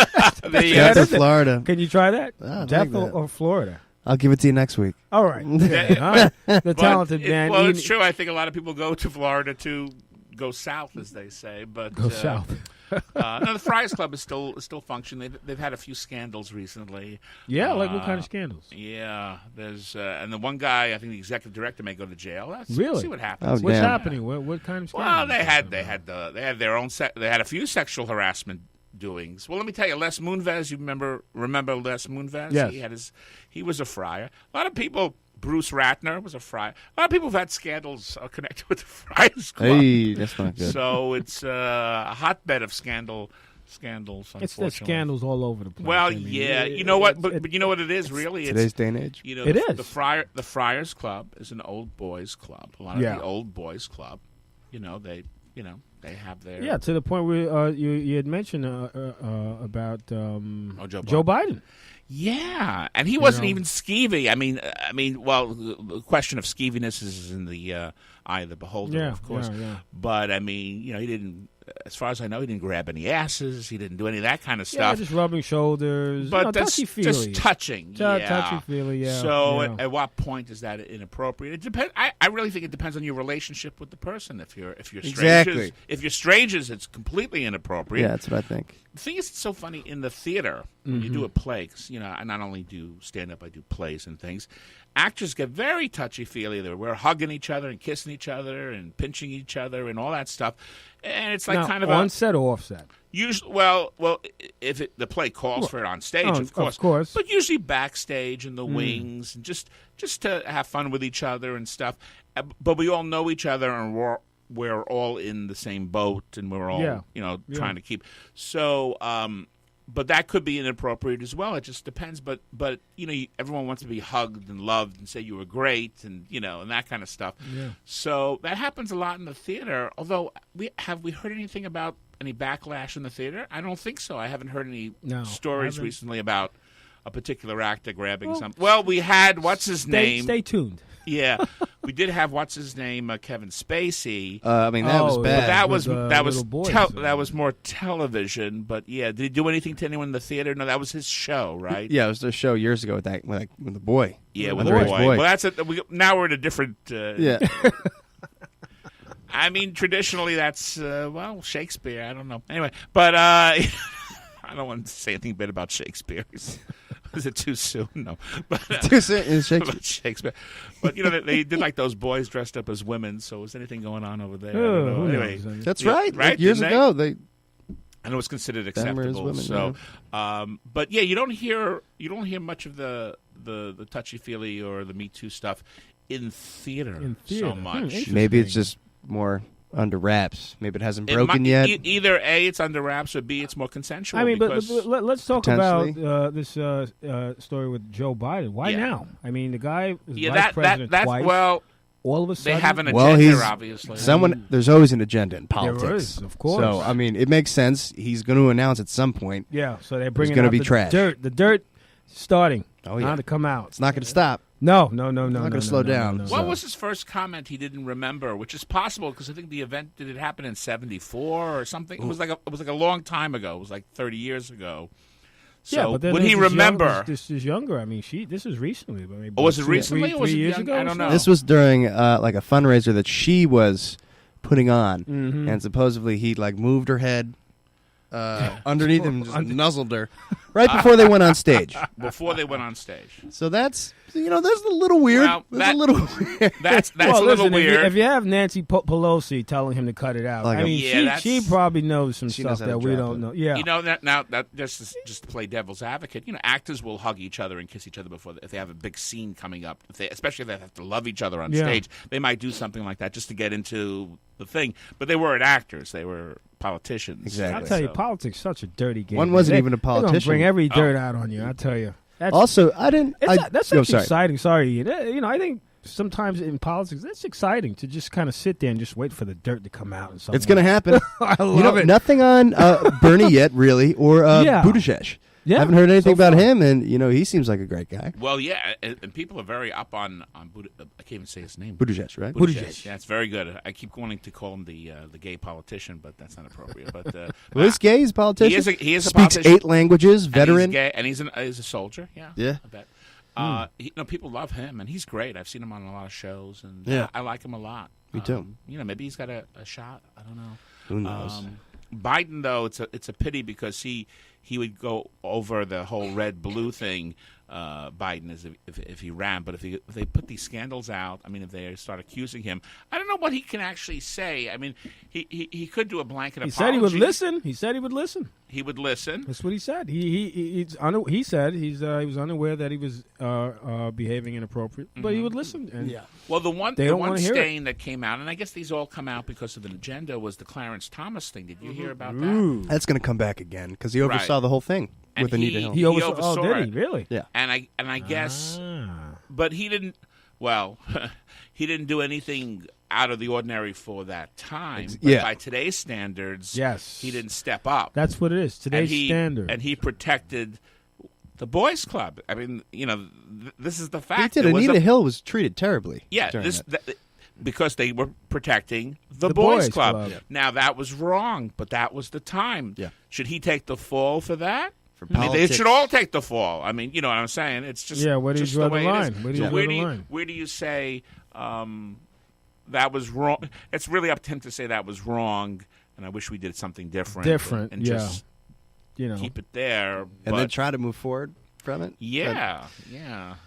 Death of Florida. Can you try that? Oh, Death like that. or Florida? I'll give it to you next week. All right. Okay. All right. The talented man. Well, it's true. I think a lot of people go to Florida to go south, as they say. But go south. No, the Friars Club is still functioning. They've had a few scandals recently. Yeah, like what kind of scandals? Yeah, there's and the one guy, I think the executive director, may go to jail. Really? See what happens. What's happening? What kind of scandals? Well, they had their own. They had a few sexual harassment doings. Well, let me tell you, Les Moonves. You remember Les Moonves? Yes. He was a friar. A lot of people. Bruce Ratner was a friar. A lot of people have had scandals connected with the Friars Club. Hey, that's not good. So it's a hotbed of scandals. It's the scandals all over the place. Well, you know what? But you know what it is really. Today's day and age. It is. The Friars Club is an old boys club. A lot of the old boys club. They have their to the point where you had mentioned about Joe Biden. Yeah, and he wasn't even skeevy. I mean, well, the question of skeeviness is in the eye of the beholder, of course. Yeah. But I mean, he didn't. As far as I know, he didn't grab any asses. He didn't do any of that kind of stuff. Yeah, just rubbing shoulders. But that's touchy-feely. just touching. Touchy-feely, yeah. So at what point is that inappropriate? It depends. I really think it depends on your relationship with the person. If you're strangers, if you're strangers, it's completely inappropriate. Yeah, that's what I think. The thing is, it's so funny in the theater when you do a play. 'Cause, I not only do stand up, I do plays and things. Actors get very touchy-feely. We're hugging each other and kissing each other and pinching each other and all that stuff. And it's like kind of on set or off set. Usually, well, if the play calls for it on stage, of course. But usually backstage in the wings, and just to have fun with each other and stuff. But we all know each other, and we're all in the same boat, and we're all trying to keep. So, but that could be inappropriate as well. It just depends. But everyone wants to be hugged and loved and say you were great and and that kind of stuff. Yeah. So that happens a lot in the theater. Although have we heard anything about any backlash in the theater? I don't think so. I haven't heard any stories recently about a particular actor grabbing something. Well, we had what's his name? Stay tuned. Yeah, we did have what's his name, Kevin Spacey. I mean that was bad. But that was more television. But yeah, did he do anything to anyone in the theater? No, that was his show, right? Yeah, it was their show years ago with the boy. Yeah, with the boy. Well, that's now we're in a different. Yeah. I mean, traditionally that's Shakespeare. I don't know. Anyway, but I don't want to say anything bad about Shakespeare. Is it too soon? No. But, too soon is Shakespeare. But, they did like those boys dressed up as women, so was anything going on over there? Oh, anyway. That's right. Right? Like years ago, they and it was considered Them or his acceptable. women, So, but yeah, you don't hear much of the touchy feely or the Me Too stuff in theater so much. Maybe it's just more under wraps. Maybe it hasn't broken yet. Either A, it's under wraps, or B, it's more consensual. I mean, but let's talk about this story with Joe Biden. Why now? I mean, the guy is vice president twice. Well, all of a sudden, they have an agenda, obviously. There's always an agenda in politics. There is, of course. So, I mean, it makes sense. He's going to announce at some point. Yeah, so they're bringing going to out be the trash. dirt. The dirt starting now to come out. It's not going to stop. No. It's not going to slow down. What was his first comment he didn't remember? Which is possible because I think the event did it happen in '74 or something. It was like a long time ago. It was like 30 years ago. So yeah, but then would he remember? This is younger. I mean, this is recently. Maybe was it recently? Three or was it years ago? I don't know. This was during like a fundraiser that she was putting on, and supposedly he like moved her head underneath him and just nuzzled her right before they went on stage. Before they went on stage. So that's that's a little weird. Well, that's a little weird. That's well, a little listen, weird. If you have Nancy Pelosi telling him to cut it out, I mean, she probably knows some stuff that we don't know. Yeah, that just to play devil's advocate, actors will hug each other and kiss each other if they have a big scene coming up. Especially if they have to love each other on stage, they might do something like that just to get into the thing. But they weren't actors; they were politicians. Exactly. I tell you, politics is such a dirty game. One wasn't even a politician. They bring every dirt out on you. I tell you. Also, I didn't. That's actually exciting. Sorry, I think sometimes in politics it's exciting to just kind of sit there and just wait for the dirt to come out. And it's going to happen. I love it. Nothing on Bernie yet, really, or Buttigieg. Yeah, I haven't heard anything about him, and he seems like a great guy. Well, yeah, and people are very up on I can't even say his name. Buttigieg, right? Buttigieg. Yeah, it's very good. I keep wanting to call him the gay politician, but that's not appropriate. But well, he's gay. He's a politician. He is a Speaks politician. 8 languages. Veteran. And he's gay, and he's a soldier. Yeah. Yeah. I bet. People love him, and he's great. I've seen him on a lot of shows, and I like him a lot. Me too. Maybe he's got a shot. I don't know. Who knows? Biden, though, it's a pity because he would go over the whole red-blue thing, Biden, if he ran. But if they put these scandals out, I mean, if they start accusing him, I don't know what he can actually say. I mean, he could do a blanket apology. He said he would listen. He would listen. That's what he said. He said he was unaware that he was behaving inappropriate, but he would listen. And well, the one stain that came out, and I guess these all come out because of the agenda, was the Clarence Thomas thing. Did you hear about that? That's going to come back again because he oversaw the whole thing with Anita Hill. He oversaw it. Did he really? Yeah. And I guess, but he didn't. Well, he didn't do anything out of the ordinary for that time. But by today's standards, he didn't step up. That's what it is. Today's standard. And he protected the boys' club. I mean, this is the fact. He did. Anita Hill was treated terribly. Yeah, because they were protecting the boys' club. Yeah. Now, that was wrong, but that was the time. Yeah. Should he take the fall for that? They should all take the fall. I mean, you know what I'm saying? It's just where do you draw the line? Where do you say that was wrong? It's really up to him to say that was wrong, and I wish we did something different. And just keep it there. And then try to move forward from it? Yeah.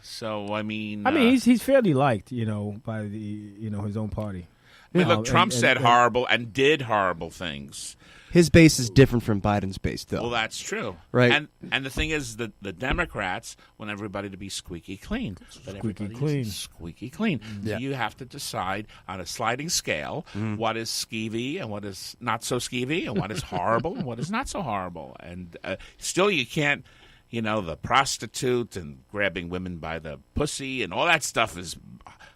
So, I mean... he's fairly liked, by his own party. I mean, look, Trump said horrible and did horrible things. His base is different from Biden's base, though. Well, that's true. Right. And the thing is, the Democrats want everybody to be squeaky clean. Squeaky clean. Yeah. So you have to decide on a sliding scale what is skeevy and what is not so skeevy and what is horrible and what is not so horrible. And still you can't, the prostitute and grabbing women by the pussy and all that stuff is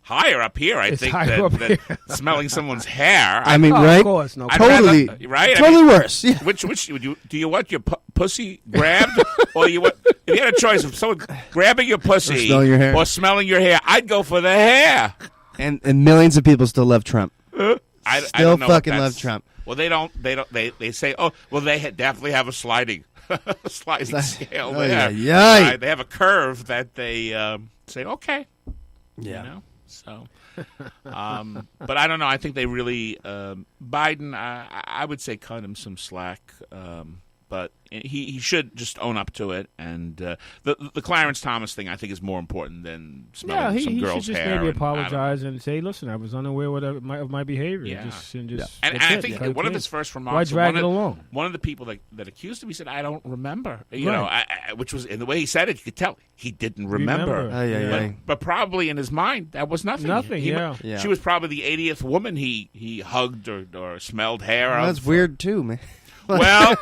higher up here, I think, than smelling someone's hair. I mean, right? Of course, no. Totally, right? Totally worse. Yeah. Which do you want your pussy grabbed, or you want? If you had a choice of someone grabbing your pussy or smelling your hair, I'd go for the hair. And millions of people still love Trump. I still don't fucking love Trump. Well, they don't. They say, oh, well, they definitely have a sliding scale there. Yeah. They have a curve that they say, okay. Yeah. So, but I don't know. I think they really Biden. I would say cut him some slack But he should just own up to it. And the Clarence Thomas thing, I think, is more important than smelling some girl's hair. Yeah, he should just maybe apologize and say, "Listen, I was unaware of my behavior." Yeah. And I think one of his first remarks. Why drag it along? One of the people that accused him, he said, "I don't remember." You know, which was in the way he said it, you could tell he didn't remember. But probably in his mind, that was nothing. Nothing. She was probably the 80th woman he hugged or smelled hair of. That's weird too, man. Well,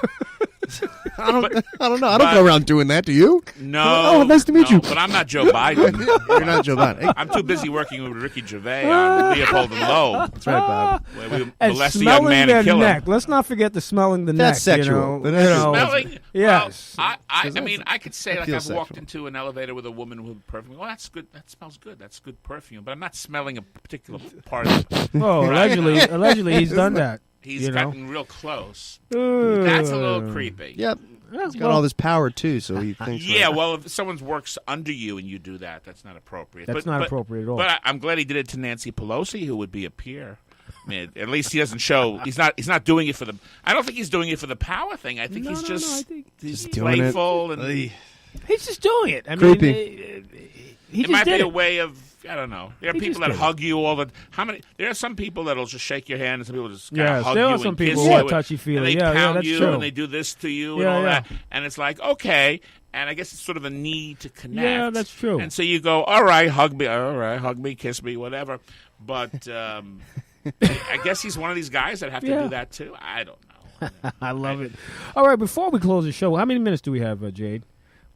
I don't know. I don't go around doing that. Do you? No. Oh, nice to meet you. But I'm not Joe Biden. You're not Joe Biden. I'm too busy working with Ricky Gervais on Leopold and Loeb. That's right, Bob. We and molest the young man and kill neck. him. Let's not forget the smelling the neck. That's sexual. Smelling? Yes. Well, I mean, I could say like I've sexual. walked into an elevator with a woman with perfume. Well, that's good. That smells good. That's good perfume. But I'm not smelling a particular part of it. Oh, allegedly he's done that. He's gotten real close. That's a little creepy. Yep. He's got all this power, too, so he thinks... Well, if someone works under you and you do that, that's not appropriate. That's not appropriate at all. But I'm glad he did it to Nancy Pelosi, who would be a peer. I mean, at least he doesn't show... He's not doing it for the... I don't think he's doing it for the power thing. I think he's playful. And he's just doing it. I creepy. Mean, it might be a way of... I don't know. There are people that hug you all the... There are some people that'll just shake your hand, and some people just kind of hug you and kiss you. There are some people who are touchy-feely. And they pound that's you, true. and they do this to you and all that. And it's like, okay. And I guess it's sort of a need to connect. Yeah, that's true. And so you go, all right, hug me, kiss me, whatever. But I guess he's one of these guys that have to do that, too. I don't know. I love it. All right, before we close the show, how many minutes do we have, Jade?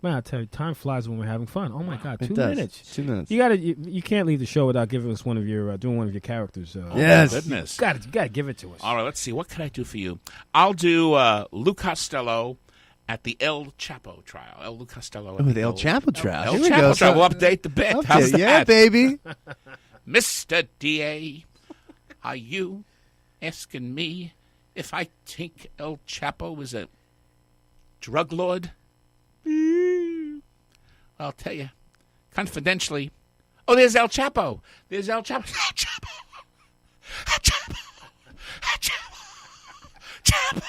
Man, I tell you, time flies when we're having fun. Oh my God, 2 minutes! 2 minutes. You can't leave the show without giving us doing one of your characters. Yes, goodness, you got to give it to us. All right, let's see. What can I do for you? I'll do Lou Costello at the El Chapo trial. Lou Costello. Oh, the El Chapo trial. El Chapo trial. We'll update the bit. How's that? Yeah, baby. Mr. DA, are you asking me if I think El Chapo is a drug lord? I'll tell you, confidentially. Oh, there's El Chapo. There's El Chapo. El Chapo. El Chapo. El Chapo. Chapo.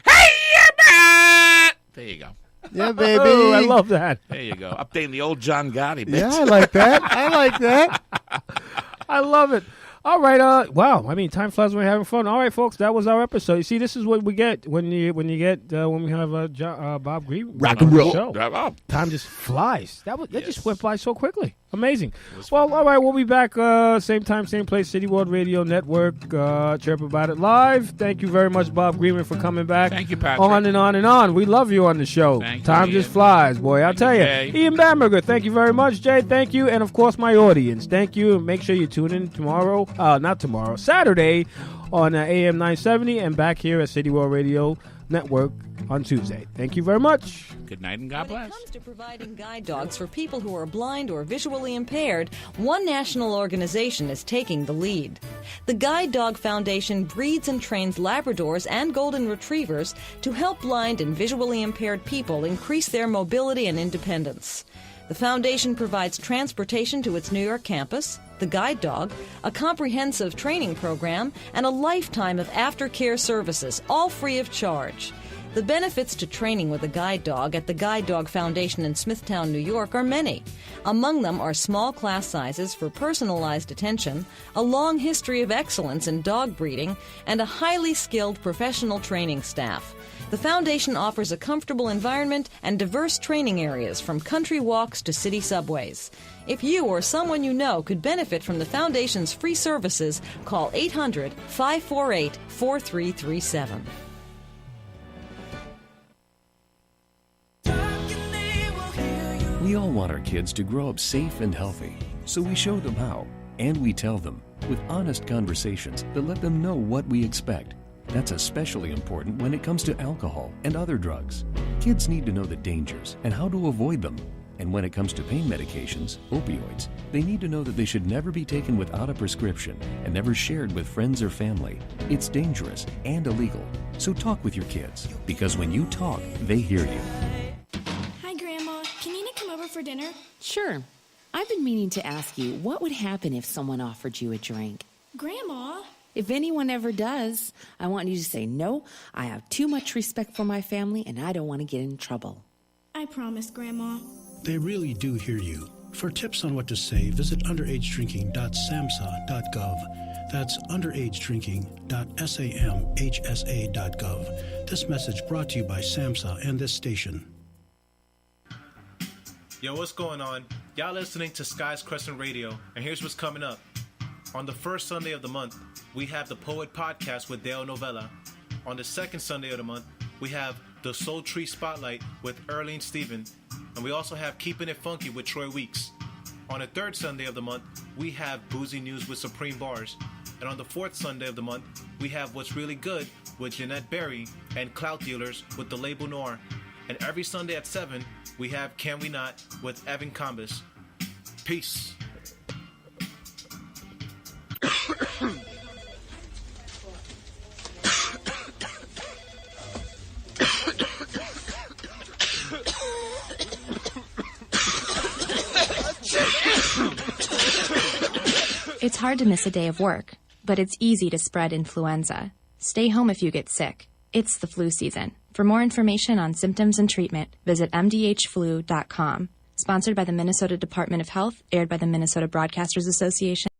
Hey, there you go. Yeah, baby. Oh, I love that. There you go. Updating the old John Gotti bit. Yeah, I like that. I love it. All right. Wow. I mean, time flies when we're having fun. All right, folks. That was our episode. You see, this is what we get when we have Bob Greenberg Rock and roll. Show. Time just flies. That just went by so quickly. Amazing. Well, all right. We'll be back same time, same place. City World Radio Network. Chirp About It Live. Thank you very much, Bob Greenberg, for coming back. Thank you, Patrick. On and on and on. We love you on the show. Time just flies, boy. I'll tell you. Ian Bamberger, thank you very much. Jay, thank you. And, of course, my audience. Thank you. And make sure you tune in tomorrow. Not tomorrow. Saturday on AM 970 and back here at City World Radio Network on Tuesday. Thank you very much. Good night and God bless. When it comes to providing guide dogs for people who are blind or visually impaired, one national organization is taking the lead. The Guide Dog Foundation breeds and trains Labradors and Golden Retrievers to help blind and visually impaired people increase their mobility and independence. The foundation provides transportation to its New York campus, the guide dog, a comprehensive training program, and a lifetime of aftercare services, all free of charge. The benefits to training with a guide dog at the Guide Dog Foundation in Smithtown, New York are many. Among them are small class sizes for personalized attention, a long history of excellence in dog breeding, and a highly skilled professional training staff. The foundation offers a comfortable environment and diverse training areas from country walks to city subways. If you or someone you know could benefit from the foundation's free services, call 800-548-4337. We all want our kids to grow up safe and healthy, so we show them how, and we tell them with honest conversations that let them know what we expect. That's especially important when it comes to alcohol and other drugs. Kids need to know the dangers and how to avoid them. And when it comes to pain medications, opioids, they need to know that they should never be taken without a prescription and never shared with friends or family. It's dangerous and illegal. So talk with your kids, because when you talk, they hear you. Hi, Grandma. Can Nina come over for dinner? Sure. I've been meaning to ask you, what would happen if someone offered you a drink? Grandma, If anyone ever does, I want you to say, no, I have too much respect for my family and I don't want to get in trouble. I promise, Grandma. They really do hear you. For tips on what to say, visit underagedrinking.samhsa.gov. That's underagedrinking.samhsa.gov. This message brought to you by SAMHSA and this station. Yo, what's going on? Y'all listening to Sky's Crescent Radio, and here's what's coming up. On the first Sunday of the month, we have the Poet Podcast with Dale Novella. On the second Sunday of the month, we have the Soul Tree Spotlight with Earlene Stephen. And we also have Keeping It Funky with Troy Weeks. On the third Sunday of the month, we have Boozy News with Supreme Bars. And on the fourth Sunday of the month, we have What's Really Good with Jeanette Berry and Clout Dealers with The Label Noir. And every Sunday at 7, we have Can We Not with Evan Combis. Peace. It's hard to miss a day of work, but it's easy to spread influenza. Stay home if you get sick. It's the flu season. For more information on symptoms and treatment, visit mdhflu.com. Sponsored by the Minnesota Department of Health, aired by the Minnesota Broadcasters Association.